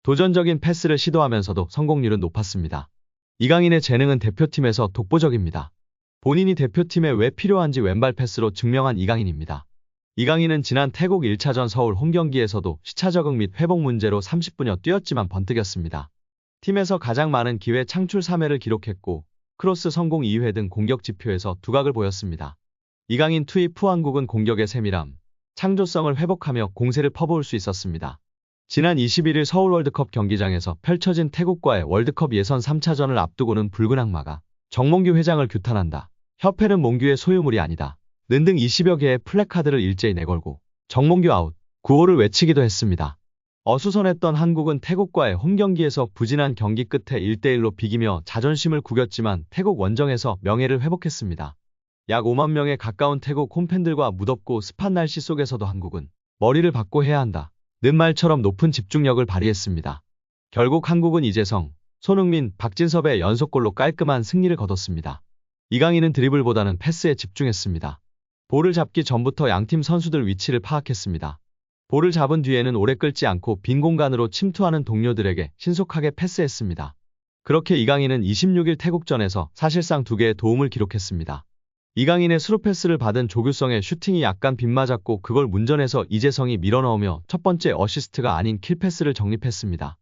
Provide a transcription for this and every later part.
도전적인 패스를 시도하면서도 성공률은 높았습니다. 이강인의 재능은 대표팀에서 독보적입니다. 본인이 대표팀에 왜 필요한지 왼발 패스로 증명한 이강인입니다. 이강인은 지난 태국 1차전 서울 홈경기에서도 시차 적응 및 회복 문제로 30분여 뛰었지만 번뜩였습니다. 팀에서 가장 많은 기회 창출 3회를 기록했고 크로스 성공 2회 등 공격 지표에서 두각을 보였습니다. 이강인 투입 후 한국은 공격의 세밀함, 창조성을 회복하며 공세를 퍼부을 수 있었습니다. 지난 21일 서울 월드컵 경기장에서 펼쳐진 태국과의 월드컵 예선 3차전을 앞두고는 붉은 악마가 정몽규 회장을 규탄한다. 협회는 몽규의 소유물이 아니다. 는 등 20여 개의 플래카드를 일제히 내걸고 정몽규 아웃, 구호를 외치기도 했습니다. 어수선했던 한국은 태국과의 홈경기에서 부진한 경기 끝에 1대1로 비기며 자존심을 구겼지만 태국 원정에서 명예를 회복했습니다. 약 5만 명에 가까운 태국 홈팬들과 무덥고 습한 날씨 속에서도 한국은 머리를 받고 해야 한다. 는 말처럼 높은 집중력을 발휘했습니다. 결국 한국은 이재성, 손흥민, 박진섭의 연속골로 깔끔한 승리를 거뒀습니다. 이강인은 드리블보다는 패스에 집중했습니다. 볼을 잡기 전부터 양팀 선수들 위치를 파악했습니다. 볼을 잡은 뒤에는 오래 끌지 않고 빈 공간으로 침투하는 동료들에게 신속하게 패스했습니다. 그렇게 이강인은 26일 태국전에서 사실상 2개의 도움을 기록했습니다. 이강인의 스루 패스를 받은 조규성의 슈팅이 약간 빗맞았고 그걸 문전에서 이재성이 밀어넣으며 첫 번째 어시스트가 아닌 킬패스를 적립했습니다.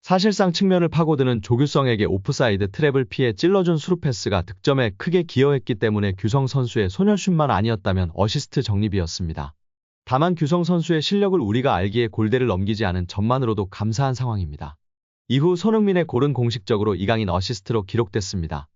사실상 측면을 파고드는 조규성에게 오프사이드 트랩을 피해 찔러준 스루 패스가 득점에 크게 기여했기 때문에 규성 선수의 소녀슛만 아니었다면 어시스트 적립이었습니다. 다만 규성 선수의 실력을 우리가 알기에 골대를 넘기지 않은 점만으로도 감사한 상황입니다. 이후 손흥민의 골은 공식적으로 이강인 어시스트로 기록됐습니다.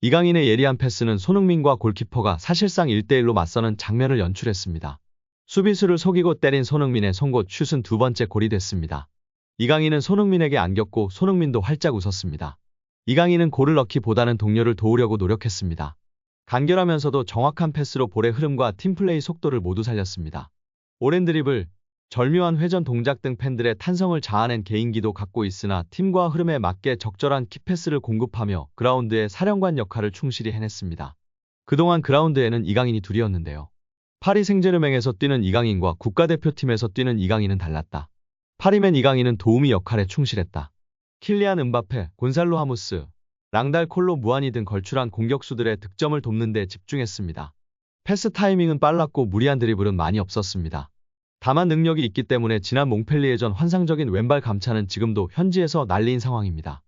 이강인의 예리한 패스는 손흥민과 골키퍼가 사실상 1대1로 맞서는 장면을 연출했습니다. 수비수를 속이고 때린 손흥민의 송곳 슛은 두 번째 골이 됐습니다. 이강인은 손흥민에게 안겼고 손흥민도 활짝 웃었습니다. 이강인은 골을 넣기보다는 동료를 도우려고 노력했습니다. 간결하면서도 정확한 패스로 볼의 흐름과 팀플레이 속도를 모두 살렸습니다. 오랜 드리블, 절묘한 회전 동작 등 팬들의 탄성을 자아낸 개인기도 갖고 있으나 팀과 흐름에 맞게 적절한 키패스를 공급하며 그라운드의 사령관 역할을 충실히 해냈습니다. 그동안 그라운드에는 이강인이 둘이었는데요. 파리 생제르맹에서 뛰는 이강인과 국가대표팀에서 뛰는 이강인은 달랐다. 파리맨 이강인은 도우미 역할에 충실했다. 킬리안 음바페, 곤살로 하무스, 랑달 콜로 무아니 등 걸출한 공격수들의 득점을 돕는 데 집중했습니다. 패스 타이밍은 빨랐고 무리한 드리블은 많이 없었습니다. 다만 능력이 있기 때문에 지난 몽펠리에전 환상적인 왼발 감차는 지금도 현지에서 난리인 상황입니다.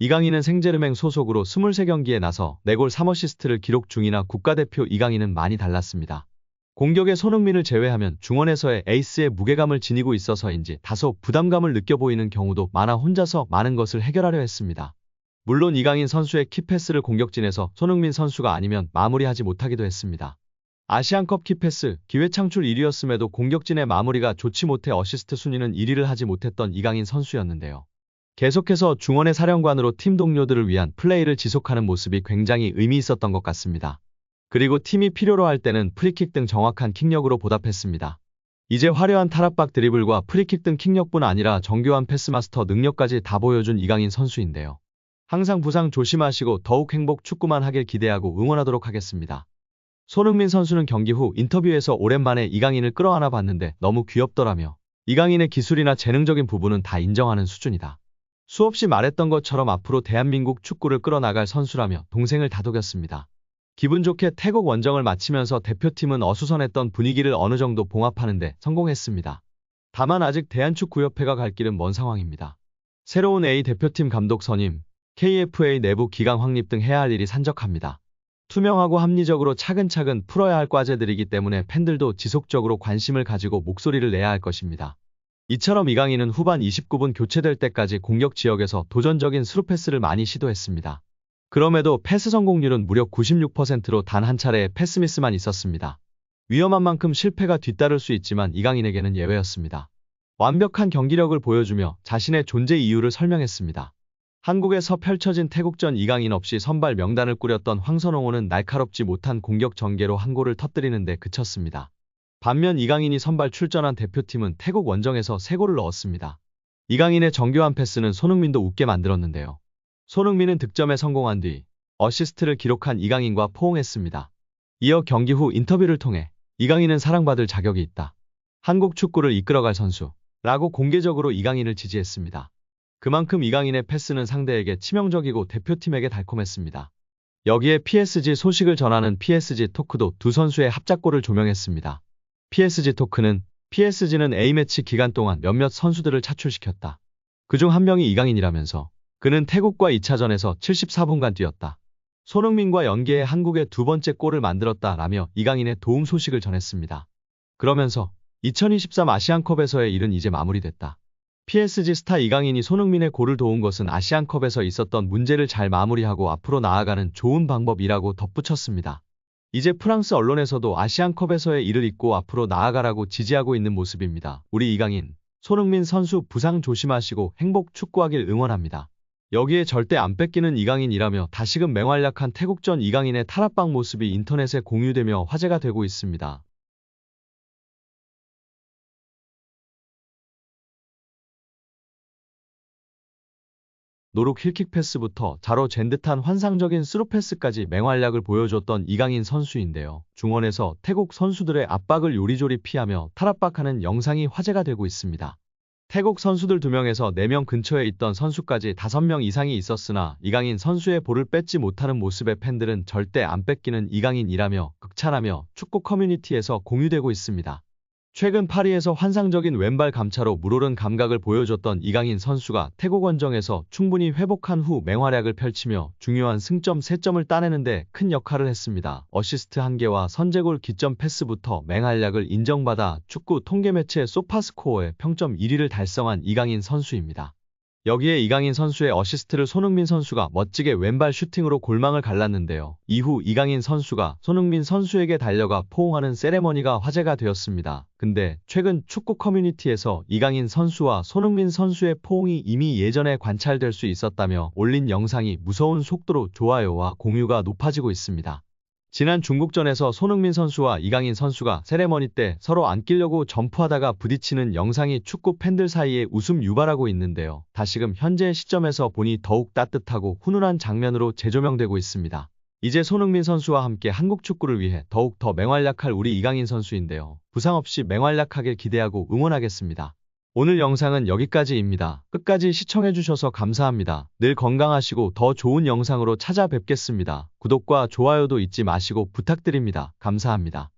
이강인은 생제르맹 소속으로 23경기에 나서 4골 3어시스트를 기록 중이나 국가대표 이강인은 많이 달랐습니다. 공격의 손흥민을 제외하면 중원에서의 에이스의 무게감을 지니고 있어서인지 다소 부담감을 느껴 보이는 경우도 많아 혼자서 많은 것을 해결하려 했습니다. 물론 이강인 선수의 키패스를 공격진에서 손흥민 선수가 아니면 마무리하지 못하기도 했습니다. 아시안컵 키패스, 기회 창출 1위였음에도 공격진의 마무리가 좋지 못해 어시스트 순위는 1위를 하지 못했던 이강인 선수였는데요. 계속해서 중원의 사령관으로 팀 동료들을 위한 플레이를 지속하는 모습이 굉장히 의미 있었던 것 같습니다. 그리고 팀이 필요로 할 때는 프리킥 등 정확한 킥력으로 보답했습니다. 이제 화려한 탈압박 드리블과 프리킥 등 킥력뿐 아니라 정교한 패스마스터 능력까지 다 보여준 이강인 선수인데요. 항상 부상 조심하시고 더욱 행복 축구만 하길 기대하고 응원하도록 하겠습니다. 손흥민 선수는 경기 후 인터뷰에서 오랜만에 이강인을 끌어안아 봤는데 너무 귀엽더라며 이강인의 기술이나 재능적인 부분은 다 인정하는 수준이다. 수없이 말했던 것처럼 앞으로 대한민국 축구를 끌어나갈 선수라며 동생을 다독였습니다. 기분 좋게 태국 원정을 마치면서 대표팀은 어수선했던 분위기를 어느 정도 봉합하는 데 성공했습니다. 다만 아직 대한축구협회가 갈 길은 먼 상황입니다. 새로운 A 대표팀 감독 선임, KFA 내부 기강 확립 등 해야 할 일이 산적합니다. 투명하고 합리적으로 차근차근 풀어야 할 과제들이기 때문에 팬들도 지속적으로 관심을 가지고 목소리를 내야 할 것입니다. 이처럼 이강인은 후반 29분 교체될 때까지 공격 지역에서 도전적인 스루패스를 많이 시도했습니다. 그럼에도 패스 성공률은 무려 96%로 단 한 차례의 패스미스만 있었습니다. 위험한 만큼 실패가 뒤따를 수 있지만 이강인에게는 예외였습니다. 완벽한 경기력을 보여주며 자신의 존재 이유를 설명했습니다. 한국에서 펼쳐진 태국전 이강인 없이 선발 명단을 꾸렸던 황선홍호는 날카롭지 못한 공격 전개로 한 골을 터뜨리는 데 그쳤습니다. 반면 이강인이 선발 출전한 대표팀은 태국 원정에서 3골을 넣었습니다. 이강인의 정교한 패스는 손흥민도 웃게 만들었는데요. 손흥민은 득점에 성공한 뒤 어시스트를 기록한 이강인과 포옹했습니다. 이어 경기 후 인터뷰를 통해 이강인은 사랑받을 자격이 있다. 한국 축구를 이끌어갈 선수 라고 공개적으로 이강인을 지지했습니다. 그만큼 이강인의 패스는 상대에게 치명적이고 대표팀에게 달콤했습니다. 여기에 PSG 소식을 전하는 PSG 토크도 두 선수의 합작골을 조명했습니다. PSG 토크는 PSG는 A매치 기간 동안 몇몇 선수들을 차출시켰다. 그중 한 명이 이강인이라면서 그는 태국과 2차전에서 74분간 뛰었다. 손흥민과 연계해 한국의 두 번째 골을 만들었다라며 이강인의 도움 소식을 전했습니다. 그러면서 2023 아시안컵에서의 일은 이제 마무리됐다. PSG 스타 이강인이 손흥민의 골을 도운 것은 아시안컵에서 있었던 문제를 잘 마무리하고 앞으로 나아가는 좋은 방법이라고 덧붙였습니다. 이제 프랑스 언론에서도 아시안컵에서의 일을 잊고 앞으로 나아가라고 지지하고 있는 모습입니다. 우리 이강인, 손흥민 선수 부상 조심하시고 행복 축구하길 응원합니다. 여기에 절대 안 뺏기는 이강인이라며 다시금 맹활약한 태국전 이강인의 탈압박 모습이 인터넷에 공유되며 화제가 되고 있습니다. 노룩 힐킥 패스부터 자로 잰 듯한 환상적인 스루 패스까지 맹활약을 보여줬던 이강인 선수인데요. 중원에서 태국 선수들의 압박을 요리조리 피하며 탈압박하는 영상이 화제가 되고 있습니다. 태국 선수들 2명에서 4명 근처에 있던 선수까지 5명 이상이 있었으나 이강인 선수의 볼을 뺏지 못하는 모습에 팬들은 절대 안 뺏기는 이강인이라며 극찬하며 축구 커뮤니티에서 공유되고 있습니다. 최근 파리에서 환상적인 왼발 감차로 물오른 감각을 보여줬던 이강인 선수가 태국 원정에서 충분히 회복한 후 맹활약을 펼치며 중요한 승점 3점을 따내는데 큰 역할을 했습니다. 어시스트 1개와 선제골 기점 패스부터 맹활약을 인정받아 축구 통계 매체 소파스코어의 평점 1위를 달성한 이강인 선수입니다. 여기에 이강인 선수의 어시스트를 손흥민 선수가 멋지게 왼발 슈팅으로 골망을 갈랐는데요. 이후 이강인 선수가 손흥민 선수에게 달려가 포옹하는 세레머니가 화제가 되었습니다. 근데 최근 축구 커뮤니티에서 이강인 선수와 손흥민 선수의 포옹이 이미 예전에 관찰될 수 있었다며 올린 영상이 무서운 속도로 좋아요와 공유가 높아지고 있습니다. 지난 중국전에서 손흥민 선수와 이강인 선수가 세레머니 때 서로 안기려고 점프하다가 부딪히는 영상이 축구 팬들 사이에 웃음 유발하고 있는데요. 다시금 현재 시점에서 보니 더욱 따뜻하고 훈훈한 장면으로 재조명되고 있습니다. 이제 손흥민 선수와 함께 한국 축구를 위해 더욱 더 맹활약할 우리 이강인 선수인데요. 부상 없이 맹활약하길 기대하고 응원하겠습니다. 오늘 영상은 여기까지입니다. 끝까지 시청해주셔서 감사합니다. 늘 건강하시고 더 좋은 영상으로 찾아뵙겠습니다. 구독과 좋아요도 잊지 마시고 부탁드립니다. 감사합니다.